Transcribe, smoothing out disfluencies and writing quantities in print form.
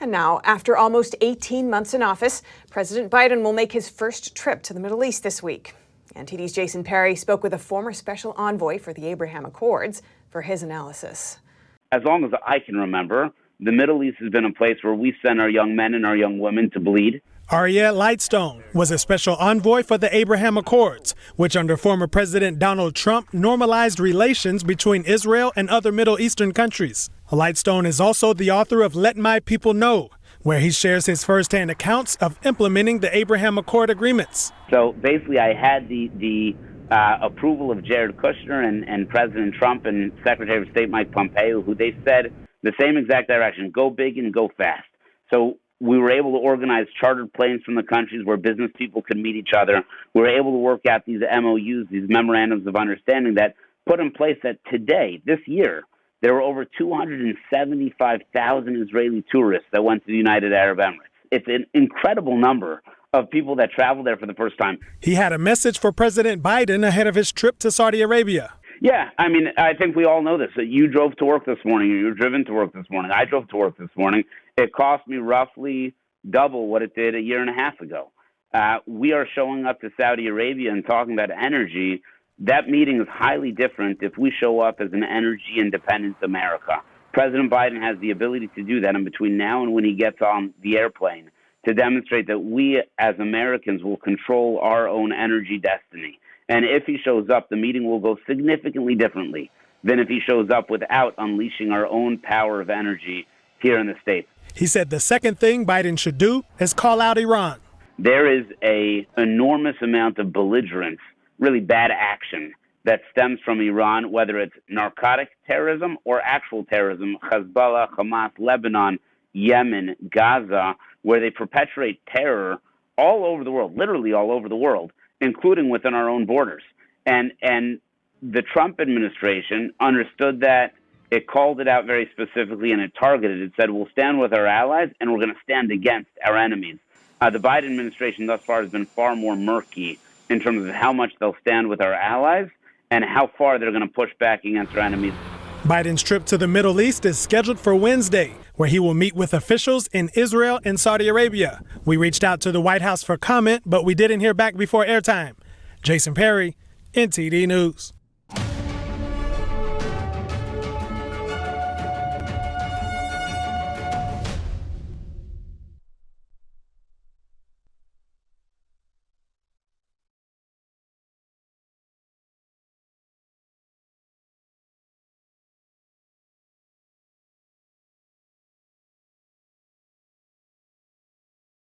And now, after almost 18 months in office, President Biden will make his first trip to the Middle East this week. NTD's Jason Perry spoke with a former special envoy for the Abraham Accords for his analysis. As long as I can remember, the Middle East has been a place where we send our young men and our young women to bleed. Arya Leytstone was a special envoy for the Abraham Accords, which under former President Donald Trump normalized relations between Israel and other Middle Eastern countries. Leytstone is also the author of Let My People Know, where he shares his firsthand accounts of implementing the Abraham Accord agreements. So basically, I had the approval of Jared Kushner and President Trump and Secretary of State Mike Pompeo, who they said the same exact direction, go big and go fast. So we were able to organize chartered planes from the countries where business people could meet each other. We were able to work out these MOUs, these memorandums of understanding that put in place that today, this year, there were over 275,000 Israeli tourists that went to the United Arab Emirates. It's an incredible number of people that travel there for the first time. He had a message for President Biden ahead of his trip to Saudi Arabia. Yeah, I mean, I think we all know this. That you drove to work this morning, or you were driven to work this morning. I drove to work this morning. It cost me roughly double what it did a year and a half ago. We are showing up to Saudi Arabia and talking about energy. That meeting is highly different if we show up as an energy independent America. President Biden has the ability to do that in between now and when he gets on the airplane to demonstrate that we as Americans will control our own energy destiny. And if he shows up, the meeting will go significantly differently than if he shows up without unleashing our own power of energy here in the States. He said the second thing Biden should do is call out Iran. There is an enormous amount of belligerence, really bad action, that stems from Iran, whether it's narcotic terrorism or actual terrorism, Hezbollah, Hamas, Lebanon, Yemen, Gaza, where they perpetuate terror all over the world, literally all over the world, including within our own borders. And the Trump administration understood that. It called it out very specifically, and it targeted. It said, we'll stand with our allies, and we're going to stand against our enemies. The Biden administration thus far has been far more murky in terms of how much they'll stand with our allies and how far they're going to push back against our enemies. Biden's trip to the Middle East is scheduled for Wednesday, where he will meet with officials in Israel and Saudi Arabia. We reached out to the White House for comment, but we didn't hear back before airtime. Jason Perry, NTD News.